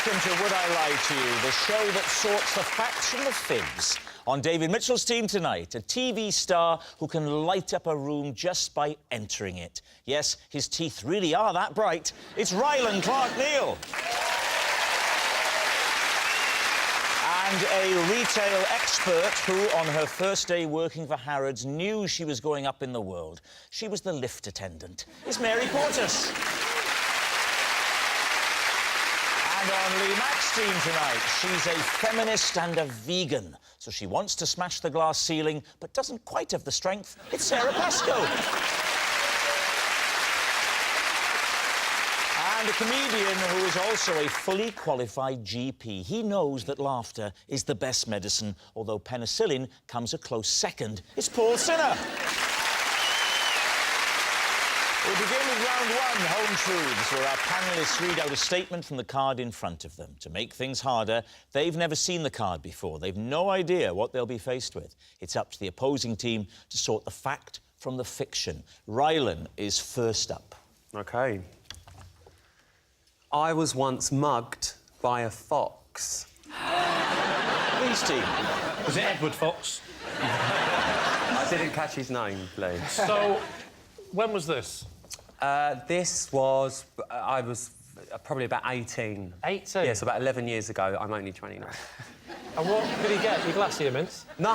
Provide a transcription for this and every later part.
welcome to Would I Lie to You, the show that sorts the facts from the fibs. On David Mitchell's team tonight, a TV star who can light up a room just by entering it. Yes, his teeth really are that bright. It's Rylan Clark-Neil. And a retail expert who, on her first day working for Harrods, knew she was going up in the world. She was the lift attendant. It's Mary Portas. And on Lee Mack's team tonight, she's a feminist and a vegan. So she wants to smash the glass ceiling, but doesn't quite have the strength. It's Sarah Pascoe. And a comedian who is also a fully qualified GP. He knows that laughter is the best medicine, although penicillin comes a close second. It's Paul Sinner. We'll begin with round one, Home Truths, where our panellists read out a statement from the card in front of them. To make things harder, they've never seen the card before. They've no idea what they'll be faced with. It's up to the opposing team to sort the fact from the fiction. Rylan is first up. OK. I was once mugged by a fox. Lee's team. Was it Edward Fox? I didn't catch his name, please. So, when was this? This was... I was probably about 18. 18? Yes, about 11 years ago. I'm only 29. And what did he get? Your glacier mints? No!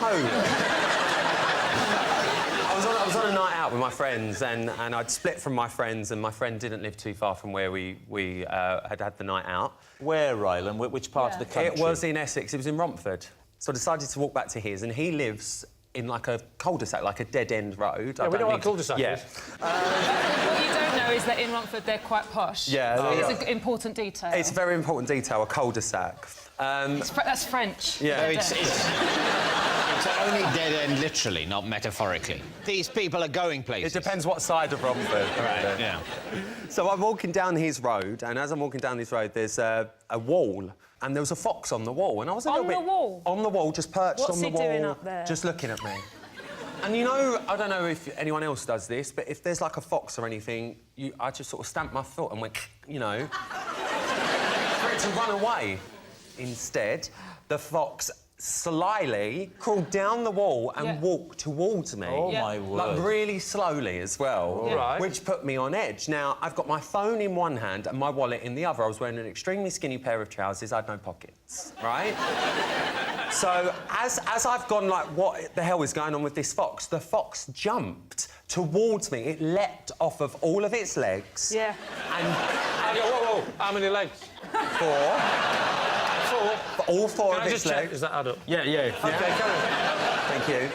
I was on a night out with my friends, and I'd split from my friends, and my friend didn't live too far from where we had the night out. Where, Rylan? Which part of the country? It was in Essex. It was in Romford. So I decided to walk back to his, and he lives in, like, a cul-de-sac, like a dead-end road. Yeah, we know what a cul-de-sac is. What you don't know is that in Romford they're quite posh. Yeah. It's an important detail. It's a very important detail, a cul-de-sac. That's French. Yeah. No, it's only dead end, literally, not metaphorically. These people are going places. It depends what side of Romford. Right, yeah. So I'm walking down his road, and as I'm walking down this road, there's a wall, and there was a fox on the wall, and I was a little bit... On the wall? On the wall, just perched What's on the he wall. doing up there? Just looking at me. And, you know, I don't know if anyone else does this, but if there's, like, a fox or anything, I just sort of stamped my foot and went, you know, for it to run away. Instead, the fox slyly crawled down the wall and walked towards me. Oh, my word. Like, really slowly as well. Right. Which put me on edge. Now, I've got my phone in one hand and my wallet in the other. I was wearing an extremely skinny pair of trousers. I had no pockets, right? So, as I've gone, like, what the hell is going on with this fox? The fox jumped towards me. It leapt off of all of its legs. Yeah. And... Whoa. How many legs? 4. All 4 Can of I its just check? legs. Does that add up? Yeah. OK, carry on. Thank you.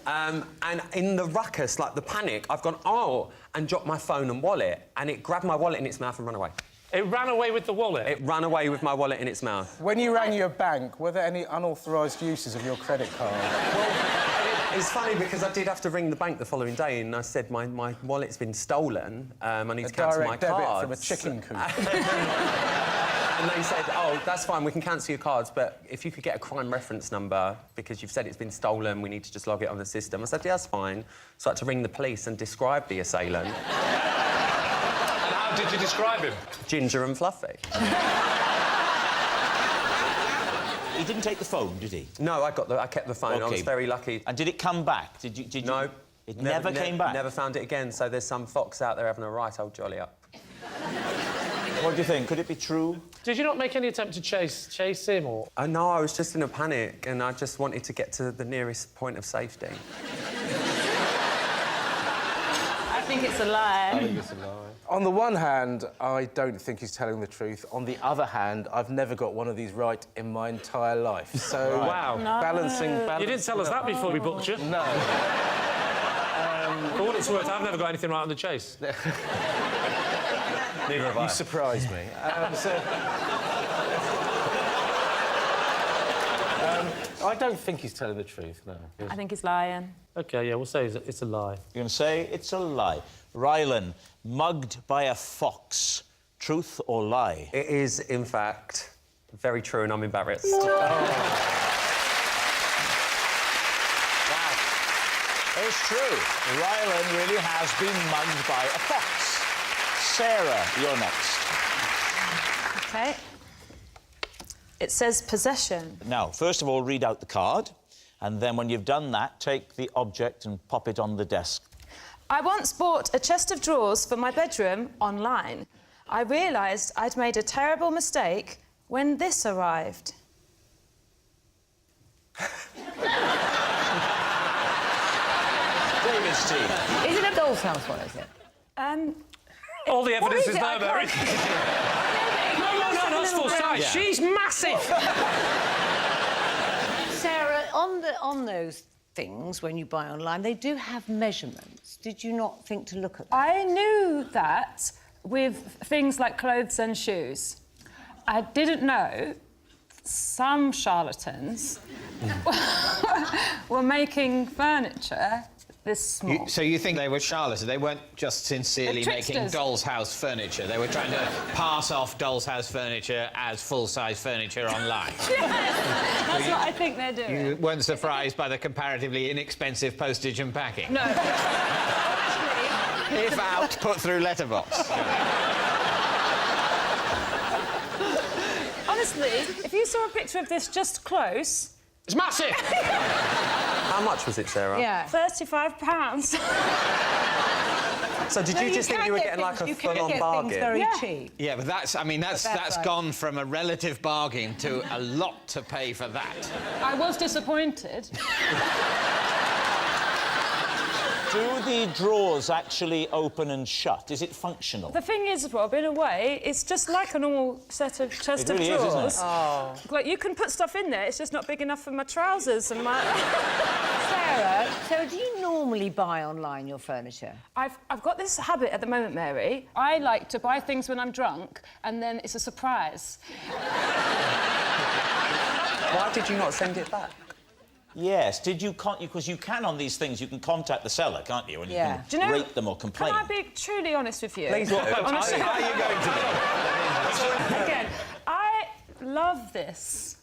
And in the ruckus, like the panic, I've gone, oh, and dropped my phone and wallet, and it grabbed my wallet in its mouth and ran away. It ran away with the wallet? It ran away with my wallet in its mouth. When you rang your bank, were there any unauthorised uses of your credit card? Well, it's funny because I did have to ring the bank the following day, and I said, my wallet's been stolen, I need to cancel my direct cards. debit from a chicken coop. And they said, oh, that's fine, we can cancel your cards, but if you could get a crime reference number, because you've said it's been stolen, we need to just log it on the system. I said, yeah, that's fine. So I had to ring the police and describe the assailant. And how did you describe him? Ginger and fluffy. He didn't take the phone, did he? No, I kept the phone. OK. I was very lucky. And did it come back? Did you... No. It never came back? Never found it again, so there's some fox out there having a right old jolly up. What do you think? Could it be true? Did you not make any attempt to chase him, or...? No, I was just in a panic, and I just wanted to get to the nearest point of safety. I think it's a lie. I think it's a lie. On the one hand, I don't think he's telling the truth. On the other hand, I've never got one of these right in my entire life. So, Wow. No. balancing... You didn't tell us that before we booked you. No. For what it's worth, I've never got anything right on the chase. Neither have I. You surprised me. I don't think he's telling the truth, no. I think he's lying. OK, yeah, we'll say it's a lie. You're going to say it's a lie. Rylan, mugged by a fox. Truth or lie? It is, in fact, very true, and I'm embarrassed. It's true. Rylan really has been mugged by a fox. Sarah, you're next. OK. It says possession. Now, first of all, read out the card, and then when you've done that, take the object and pop it on the desk. I once bought a chest of drawers for my bedroom online. I realised I'd made a terrible mistake when this arrived. David, Steve. Is it a doll's house one, is it? All the evidence is is it? there, I Mary. can't- No, that's full size. Yeah. She's massive. Sarah, on those things, when you buy online, they do have measurements. Did you not think to look at them? I knew that with things like clothes and shoes. I didn't know some charlatans were making furniture this small. So you think they were charlatans? They weren't just sincerely They're making tricksters. doll's house furniture. They were trying to pass off doll's house furniture as full-size furniture online. That's what I think they're doing. You weren't surprised by the comparatively inexpensive postage and packing? No. If out, put through letterbox. Honestly, if you saw a picture of this just close, It's massive. How much was it, Sarah? Yeah. £35. So did you just think you were getting like a full-on bargain? Very Yeah. cheap. Yeah, but that's right. gone from a relative bargain to a lot to pay for that. I was disappointed. Do the drawers actually open and shut? Is it functional? The thing is, Rob, in a way, it's just like a normal set of chest It really of is, drawers. isn't it? Oh. Like, you can put stuff in there, it's just not big enough for my trousers and my... Sarah, do you normally buy online your furniture? I've got this habit at the moment, Mary. I like to buy things when I'm drunk, and then it's a surprise. Why did you not send it back? Yes. Did you because you can on these things, you can contact the seller, can't you? And Yeah. you Do you can know... rate them or complain. Can I be truly honest with you? Please do. Honestly. How are you going to be? Again, I love this.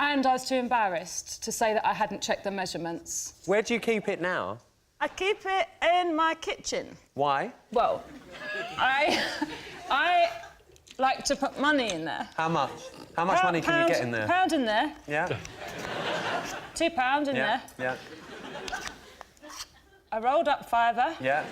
And I was too embarrassed to say that I hadn't checked the measurements. Where do you keep it now? I keep it in my kitchen. Why? Well, I like to put money in there. How much? How much money can you get in there? Pound in there. Yeah. £2 in there. Yeah. A rolled up fiver. Yeah.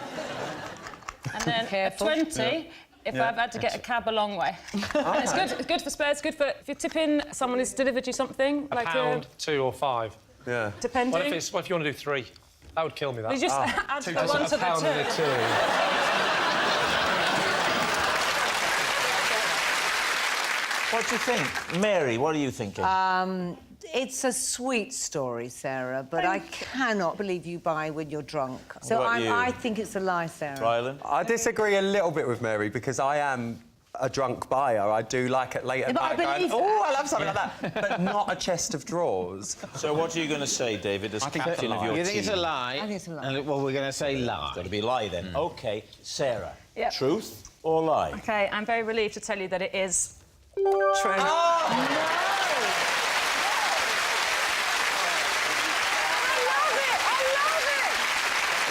And then Careful. a 20 if Yeah. I've had to get a cab a long way. It's good. It's good for spares. It's good for if you tip in someone who's delivered you something A like pound, 2 or 5. Yeah. depending. What if you want to do 3? That would kill me, that. You just add the one to a pound the and a two. 2. What do you think? Mary, what are you thinking? It's a sweet story, Sarah, but I cannot believe you buy when you're drunk. So What about you? I think it's a lie, Sarah. Ryland? I disagree a little bit with Mary because I am a drunk buyer. I do like it late at but I night going, believe oh, that. I love something like that. But not a chest of drawers. So what are you going to say, David, as think it's a captain of lie. your You team? think it's a lie? I think it's a lie. And, well, we're going to say lie. Got to be a lie, then. OK, Sarah. Yep. Truth or lie? OK, I'm very relieved to tell you that it is True.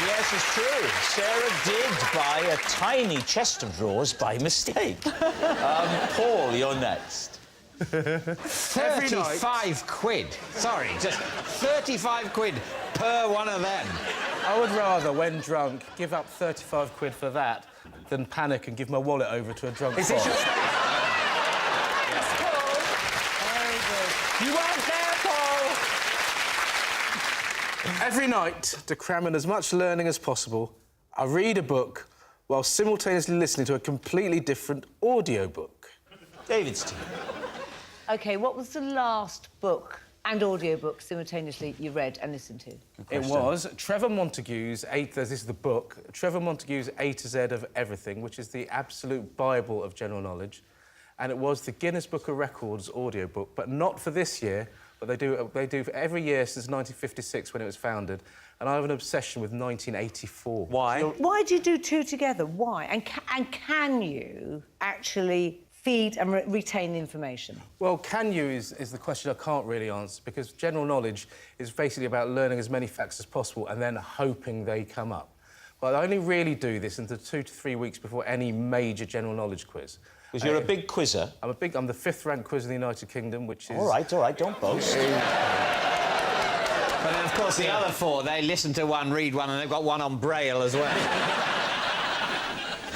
Yes, it's true. Sarah did buy a tiny chest of drawers by mistake. Paul, you're next. 35 quid. Sorry, just 35 quid per one of them. I would rather, when drunk, give up 35 quid for that than panic and give my wallet over to a drunk Is this fox. your... You weren't there, Paul! Every night, to cram in as much learning as possible, I read a book while simultaneously listening to a completely different audiobook. David's team. OK, what was the last book and audiobook simultaneously you read and listened to? It was Trevor Montague's this is the book, Trevor Montague's A to Z of Everything, which is the absolute Bible of general knowledge. And it was the Guinness Book of Records audiobook, but not for this year, but they do for every year since 1956 when it was founded. And I have an obsession with 1984. Why? Why do you do two together? Why? And can you actually feed and retain the information? Well, can you is the question I can't really answer, because general knowledge is basically about learning as many facts as possible and then hoping they come up. But I only really do this in the 2 to 3 weeks before any major general knowledge quiz. Because you're a big quizzer. I'm the 5th ranked quiz in the United Kingdom, which is... All right, don't boast. But then, of course, the other 4, they listen to one, read one, and they've got one on Braille as well.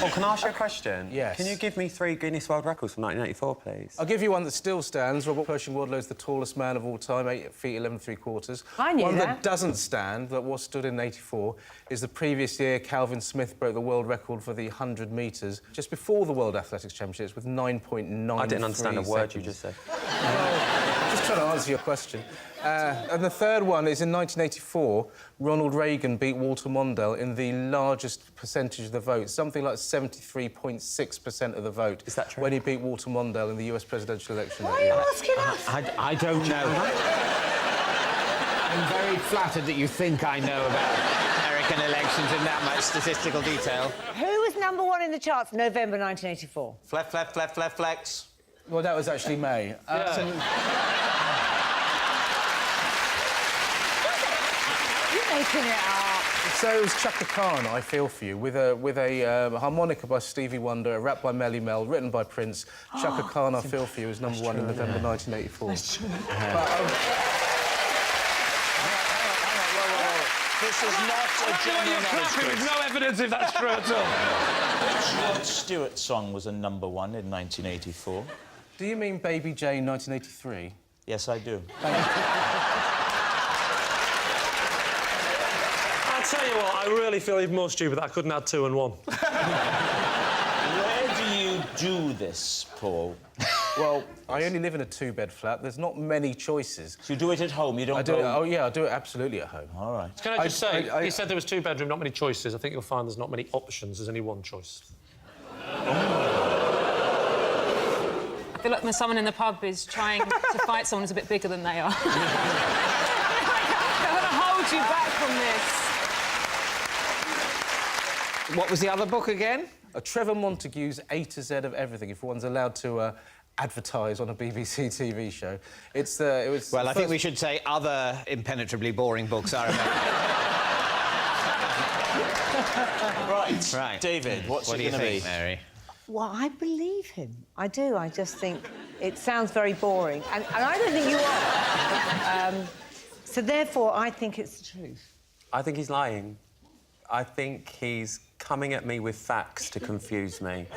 Oh, can I ask you a question? Yes. Can you give me 3 Guinness World Records from 1984, please? I'll give you one that still stands. Robert Pershing-Wadlow's the tallest man of all time, 8 feet 11 3/4. I knew one that. that doesn't stand, that was stood in '84, is the previous year Calvin Smith broke the world record for the 100 metres, just before the World Athletics Championships, with 9.9. I didn't understand a word you just said. I'm just trying to answer your question. And the third one is in 1984, Ronald Reagan beat Walter Mondale in the largest percentage of the vote, something like 73.6% of the vote. Is that true? When he beat Walter Mondale in the US presidential election. Why are you asking us? I don't know. I'm very flattered that you think I know about American elections in that much statistical detail. Who was #1 in the charts in November 1984? Flex. Well, that was actually May. You're making it up. So it was Chaka Khan, I Feel For You, with a harmonica by Stevie Wonder, a rap by Melly Mel, written by Prince. Chaka Khan, I Feel For You was #1 in November 1984. This is not a general knowledge quiz. There's no evidence if that's true at all. Which Rod Stewart song was a #1 in 1984? Do you mean Baby Jane, 1983? Yes, I do. I'll tell you what, I really feel even more stupid that I couldn't add 2 and 1. Where do you do this, Paul? Well, I only live in a 2-bed flat. There's not many choices. So you do it at home, you don't I do go... it, oh, yeah, I do it absolutely at home. All right. Can I just say, you said there was 2-bedroom, not many choices. I think you'll find there's not many options, there's only one choice. I feel like when someone in the pub is trying to fight someone who's a bit bigger than they are. I want to hold you back from this. What was the other book again? Trevor Montague's A to Z of Everything, if one's allowed to advertise on a BBC TV show. Well, I think we should say other impenetrably boring books are available. Right. David, what's What it do you going to think, be? Mary? Well, I believe him. I do. I just think it sounds very boring. And I don't think you are. So, therefore, I think it's the truth. I think he's lying. I think he's coming at me with facts to confuse me.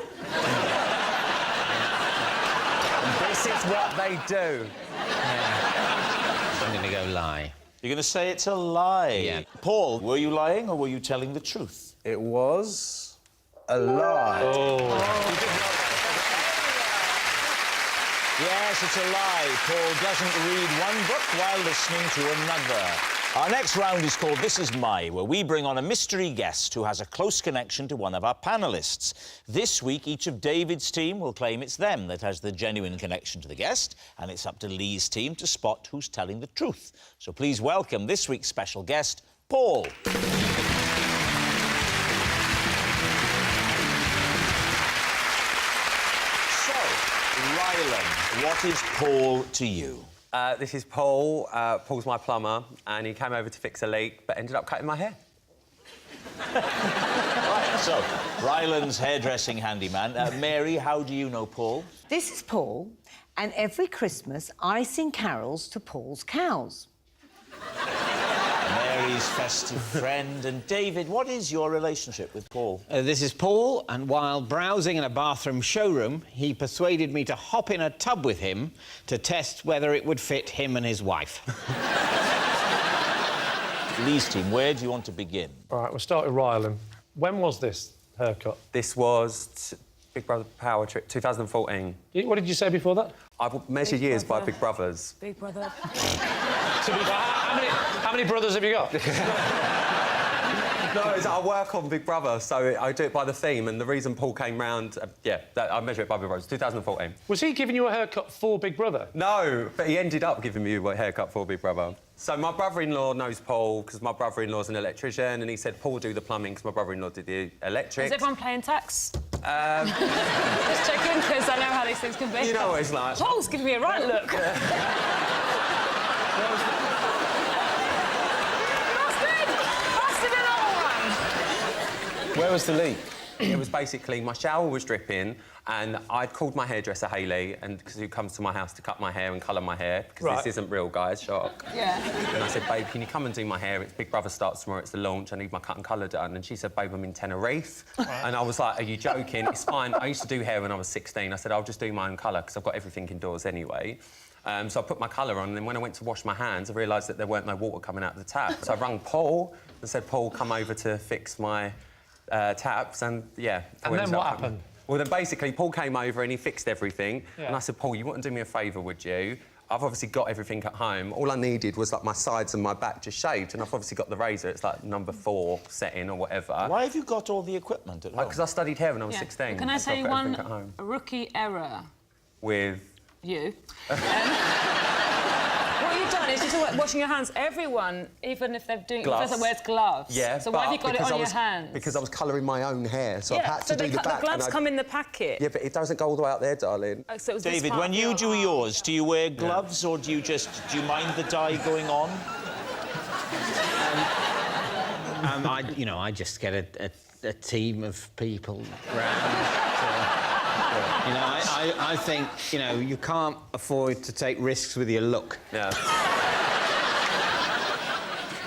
This is what they do. I'm going to go lie. You're going to say it's a lie? Yeah. Paul, were you lying or were you telling the truth? It was a lie. Yes, it's a lie. Paul doesn't read one book while listening to another. Our next round is called This Is My, where we bring on a mystery guest who has a close connection to one of our panellists. This week, each of David's team will claim it's them that has the genuine connection to the guest, and it's up to Lee's team to spot who's telling the truth. So please welcome this week's special guest, Paul. So, Ryland, what is Paul to you? This is Paul. Paul's my plumber, and he came over to fix a leak, but ended up cutting my hair. Right, so, Ryland's hairdressing handyman. Mary, how do you know Paul? This is Paul, and every Christmas I sing carols to Paul's cows. Mary's festive friend. And David, what is your relationship with Paul? This is Paul, and while browsing in a bathroom showroom, he persuaded me to hop in a tub with him to test whether it would fit him and his wife. Lee's team, where do you want to begin? All right, we'll start with Ryland. When was this haircut? This was Big Brother Power Trip 2014. What did you say before that? I measure years by Big Brothers. Big brother. How many brothers have you got? No, I work on Big Brother, so I do it by the theme, and the reason Paul came round... I measure it by Big Brothers, 2014. Was he giving you a haircut for Big Brother? No, but he ended up giving me a haircut for Big Brother. So my brother-in-law knows Paul, because my brother-in-law's an electrician, and he said, Paul, do the plumbing, because my brother-in-law did the electric. Is everyone playing tax? Just checking, because I know how these things can be. You know what it's like. Paul's giving me a right look. Where was the leak? It was basically my shower was dripping, and I'd called my hairdresser Hayley, and because who comes to my house to cut my hair and colour my hair, because this isn't real, guys. Shock. Yeah. And I said, babe, can you come and do my hair? It's Big Brother starts tomorrow. It's the launch. I need my cut and colour done. And she said, babe, I'm in Tenerife. And I was like, are you joking? It's fine. I used to do hair when I was 16. I said, I'll just do my own colour because I've got everything indoors anyway. So I put my colour on, and then when I went to wash my hands, I realised that there weren't no water coming out of the tap. So I rang Paul and said, Paul, come over to fix my taps, and yeah. And then what happened? Well, then basically Paul came over and he fixed everything. Yeah. And I said, Paul, you wouldn't do me a favour, would you? I've obviously got everything at home. All I needed was like my sides and my back just shaved, and I've obviously got the razor. It's like number 4 setting or whatever. Why have you got all the equipment at home? Because I studied hair when I was 16. Can I so I've say got one everything at home. rookie error? With? You. What you've done is you're washing your hands. Everyone, even if they're doing Gloves. it, wears gloves. Yeah, so why have you got it on your hands? Because I was colouring my own hair, so I had to do the back. The gloves come in the packet. Yeah, but it doesn't go all the way out there, darling. Oh, so it was David, when you do yours, do you wear gloves or do you mind the dye going on? I just get a team of people round. I think, you can't afford to take risks with your look. Yeah.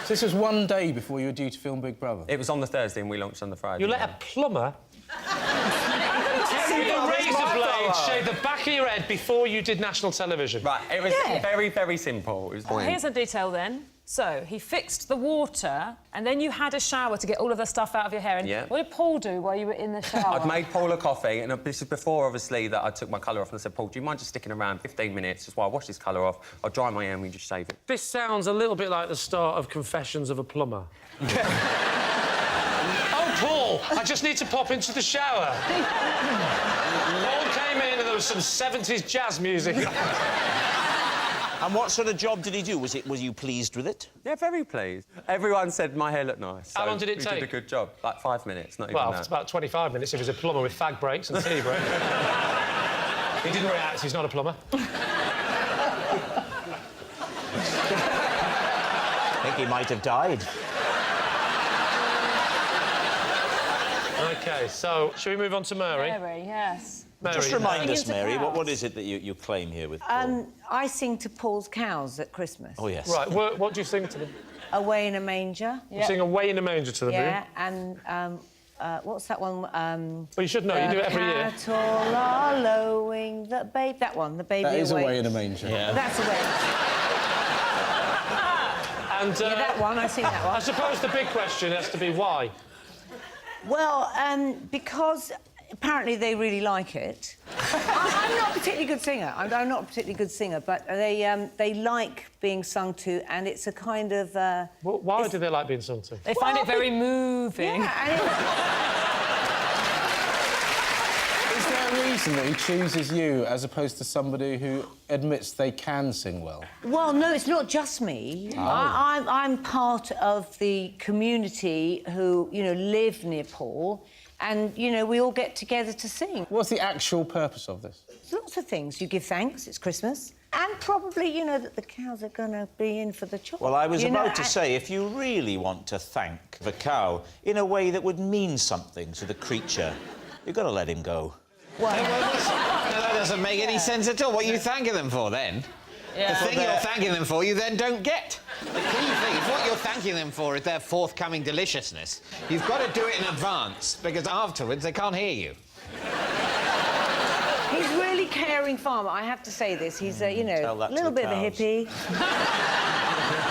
So this was one day before you were due to film Big Brother? It was on the Thursday and we launched on the Friday. You let a plumber with a razor blade shave the back of your head before you did national television. Right, it was very, very simple. It was brilliant. Here's a detail then. So, he fixed the water, and then you had a shower to get all of the stuff out of your hair. And what did Paul do while you were in the shower? I'd made Paul a coffee, and this is before, obviously, that I took my colour off, and I said, Paul, do you mind just sticking around 15 minutes just while I wash this colour off? I'll dry my hair and we just shave it. This sounds a little bit like the start of Confessions of a Plumber. Oh, Paul, I just need to pop into the shower. Paul came in and there was some 70s jazz music. And what sort of job did he do? Was you pleased with it? Yeah, very pleased. Everyone said my hair looked nice. How long did it take? He did a good job. Like 5 minutes, not even Well, that. it's about 25 minutes if he's a plumber with fag breaks and tea breaks. He didn't react, he's not a plumber. I think he might have died. OK, so, shall we move on to Mary? Mary, yes. Mary, Just remind us, Into Mary, cows. what is it that you claim here with Paul? I sing to Paul's cows at Christmas. Oh, yes. Right, what do you sing to them? Away in a manger. You sing Away in a Manger to them, Yeah, and what's that one? Well, you should know, you do it every year. The cattle are lowing, the babe. That one, the baby That is away. Away in a Manger. Yeah. That's away. And, Yeah, that one. I sing that I one. suppose the big question has to be why. Well, because apparently they really like it. I'm not a particularly good singer. I'm not a particularly good singer, but they like being sung to, and it's a kind of. Why do they like being sung to? They find it very moving. Yeah, and Is there a reason that he chooses you as opposed to somebody who admits they can sing well? well, no, it's not just me. Oh. I'm part of the community who, live near Paul, and, we all get together to sing. What's the actual purpose of this? There's lots of things. You give thanks, it's Christmas, and probably, that the cows are going to be in for the chop. Well, I was about to say, if you really want to thank the cow in a way that would mean something to the creature, you've got to let him go. Well, That doesn't make any sense at all. What are you thanking them for, then? Yeah. The thing you're thanking them for, you then don't get. The key thing, if what you're thanking them for is their forthcoming deliciousness, you've got to do it in advance, because afterwards they can't hear you. he's really caring farmer, I have to say this. He's, a Tell that to little the bit of a cows. hippie.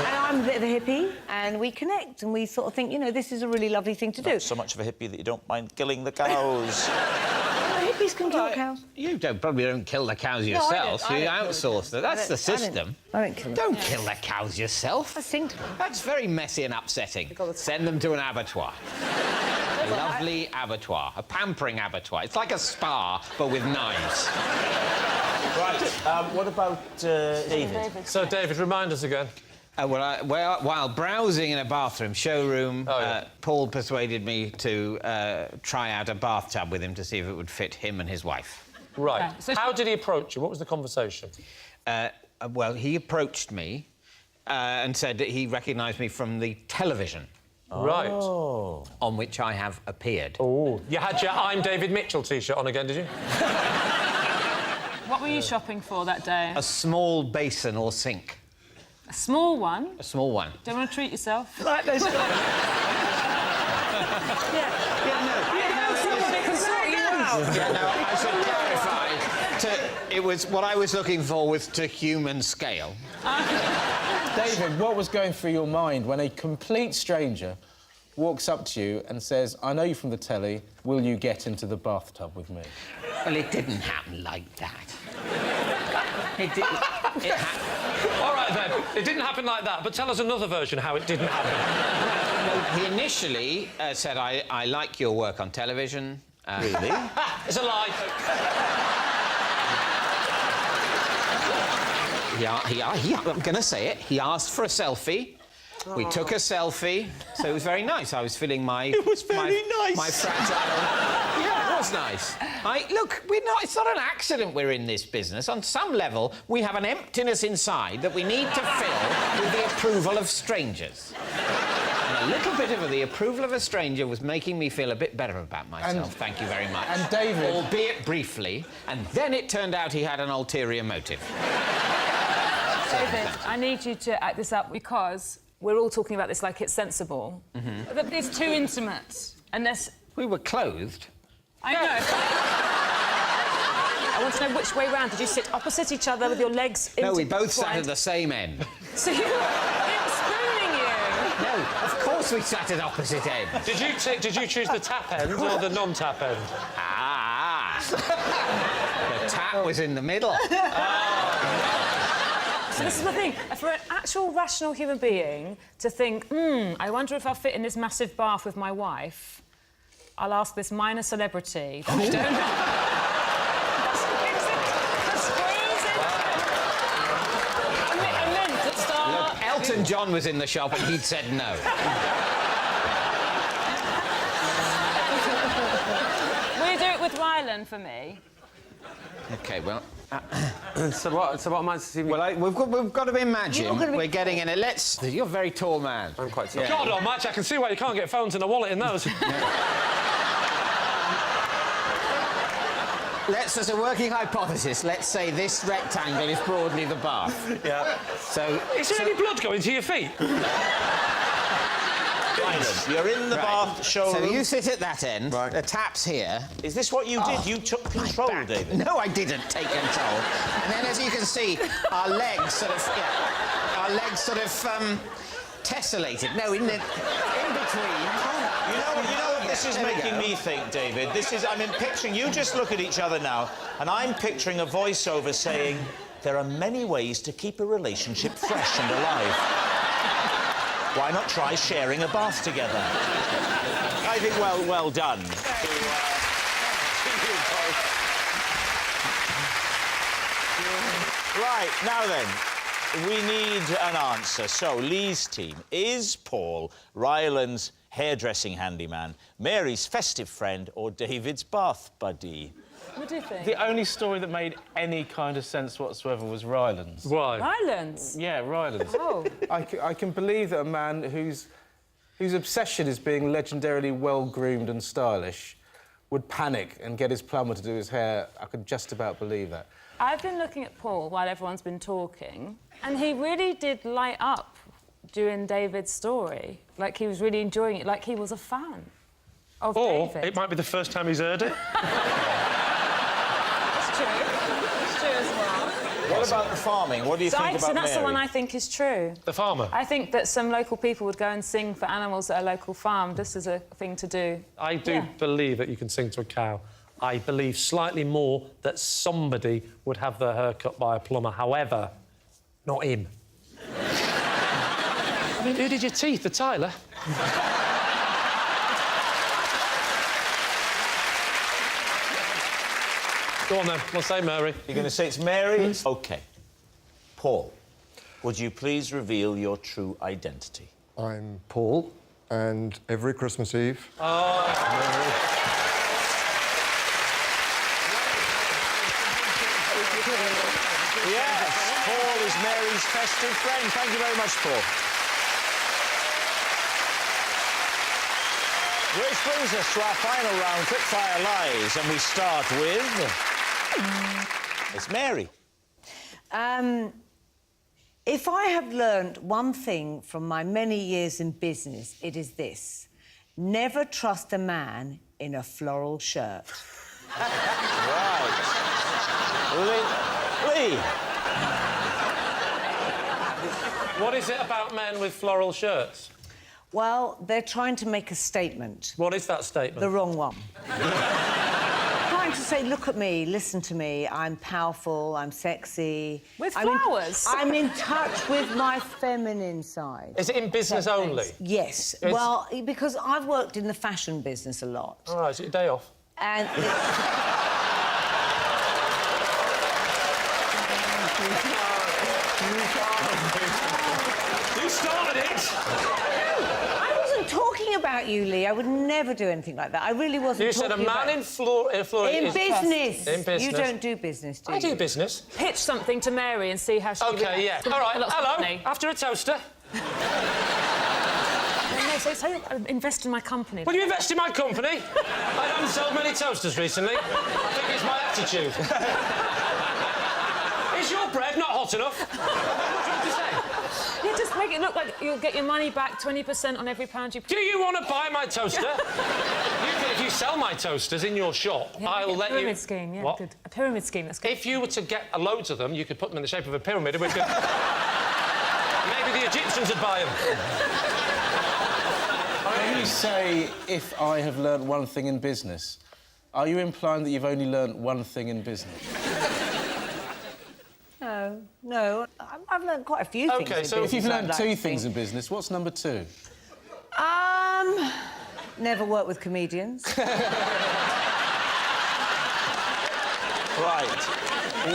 And I'm a bit of a hippie, and we connect, and we sort of think, this is a really lovely thing to do. Not so much of a hippie that you don't mind killing the cows. Hippies can kill cows. You probably don't kill the cows I yourself. don't You kill outsource them. That's the system. I don't kill them. Don't kill the cows yourself. I sing to them. That's very messy and upsetting. Send them to an abattoir. A lovely abattoir. A pampering abattoir. It's like a spa, but with knives. Right, what about David? So, David, remind us again. While browsing in a bathroom showroom, Paul persuaded me to try out a bathtub with him to see if it would fit him and his wife. Right. Okay, so How did he approach you? What was the conversation? Well, he approached me and said that he recognised me from the television. Right. on which I have appeared. Oh. You had your I'm David Mitchell T-shirt on again, did you? What were you shopping for that day? A small basin or sink. A small one? A small one. Don't want to treat yourself? Like those... Someone can sort you out. Yeah, no, I should clarify. It was what I was looking for was to human scale. David, what was going through your mind when a complete stranger walks up to you and says, I know you from the telly, will you get into the bathtub with me? Well, it didn't happen like that. It didn't... All right, then. It didn't happen like that, but tell us another version how it didn't happen. Well, he initially said, I like your work on television. Really? It's a lie. I'm going to say it. He asked for a selfie. We took a selfie, so it was very nice. I was feeling my... It was very nice. My fragile... Yeah, it was nice. Look, it's not an accident we're in this business. On some level, we have an emptiness inside that we need to fill with the approval of strangers. And a little bit of the approval of a stranger was making me feel a bit better about myself. Thank you very much. And David... Albeit briefly, and then it turned out he had an ulterior motive. David, I need you to act this up because we're all talking about this like it's sensible. But it's too intimate. Unless... We were clothed. I know. I want to know which way round. Did you sit opposite each other with your legs No, we both sat at the same end. So you were spooning you. No, of course we sat at opposite ends. Did you choose the tap end or the non-tap end? The tap was in the middle. So this is the thing. For an actual rational human being to think, I wonder if I'll fit in this massive bath with my wife, I'll ask this minor celebrity. That I don't know. I meant at start. Look, Elton John was in the shop and he'd said no. Will you do it with Rylan for me? OK, well... So what am I... Well, we've got to imagine we're getting in a... You're a very tall man. I'm quite tall. Yeah. God almighty, I can see why you can't get phones and a wallet in those. As a working hypothesis, let's say this rectangle is broadly the bath. Yeah. So... Is there any blood going to your feet? You're in the bath showroom. So you sit at that end, the tap's here. Is this what you did? You took control, David? No, I didn't take control. And then, as you can see, our legs sort of... our legs sort of, tessellated. No, in between. You know what this is making me think, David? I'm picturing... You just look at each other now, and I'm picturing a voiceover saying, there are many ways to keep a relationship fresh and alive. Why not try sharing a bath together? I think, well done. Right, now then, we need an answer. So, Lee's team, is Paul Ryland's hairdressing handyman, Mary's festive friend, or David's bath buddy? What do you think? The only story that made any kind of sense whatsoever was Ryland's. Why? Ryland's? Yeah, Ryland's. Oh. I can believe that a man whose obsession is being legendarily well-groomed and stylish would panic and get his plumber to do his hair. I could just about believe that. I've been looking at Paul while everyone's been talking, and he really did light up during David's story. Like, he was really enjoying it, like he was a fan of David. Or it might be the first time he's heard it. It's true. It's true as well. What about the farming? What do you think about So that's Mary? the one I think is true. The farmer? I think that some local people would go and sing for animals at a local farm. This is a thing to do. I do believe that you can sing to a cow. I believe slightly more that somebody would have their hair cut by a plumber. However, not him. I mean, who did your teeth? The Tyler? Go on, then. We'll say Mary. You're going to say it's Mary? OK. Paul, would you please reveal your true identity? I'm Paul, and every Christmas Eve... Yes, Paul is Mary's festive friend. Thank you very much, Paul. Which brings us to our final round, quickfire lies, and we start with... It's Mary. If I have learned one thing from my many years in business, it is this. Never trust a man in a floral shirt. Right. Lee. What is it about men with floral shirts? Well, they're trying to make a statement. What is that statement? The wrong one. Trying to say, look at me, listen to me, I'm powerful, I'm sexy. With flowers? I'm in touch with my feminine side. Is it in business only? Yes. Well, because I've worked in the fashion business a lot. All right, is it your day off? And... You started it! I wasn't talking about you, Lee. I would never do anything like that. I really wasn't You said a man in floral... In business. In business. You don't do business, do you? I do business. Pitch something to Mary and see how she OK, yeah. reacts. All right, Lots of hello. money. After a toaster. No, so invest in my company. Will you invest in my company? I haven't sold many toasters recently. I think it's my attitude. Is your bread not hot enough? What do you want to say? Yeah, just make it look like you'll get your money back 20% on every pound you... Do you want to buy my toaster? If you sell my toasters in your shop, Yeah, I'll let you... A pyramid scheme, yeah, What? good. A pyramid scheme, that's good. If you were to get loads of them, you could put them in the shape of a pyramid and we could... Maybe the Egyptians would buy them. When you say, if I have learnt one thing in business, are you implying that you've only learnt one thing in business? No. I've learned quite a few things. OK, in so If you've business, learnt I'd like two to things in think. business, what's number two? Never work with comedians. Right.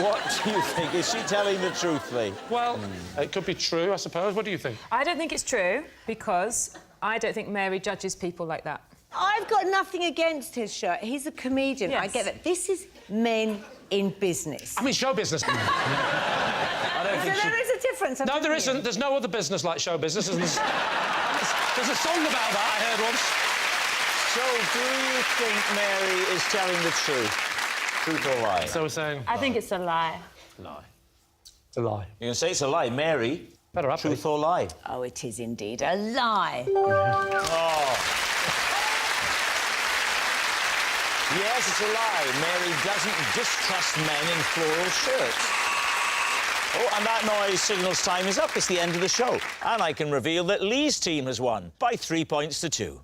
What do you think? Is she telling the truth, Lee? Well, it could be true, I suppose. What do you think? I don't think it's true, because I don't think Mary judges people like that. I've got nothing against his shirt. He's a comedian. Yes. I get that. This is men in business. I mean, show business. So there is a difference. I'm No, there telling you. isn't. There's no other business like show business. There's a song about that I heard once. So, do you think Mary is telling the truth? Truth or lie? So we're saying... I think it's a lie. Lie. It's a lie. You're going to say it's a lie. Mary, Better up, truth or lie? Oh, it is indeed a lie. Oh. Yes, it's a lie. Mary doesn't distrust men in floral shirts. Oh, and that noise signals time is up. It's the end of the show. And I can reveal that Lee's team has won by 3 points to 2.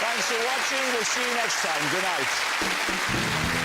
Thanks for watching. We'll see you next time. Good night.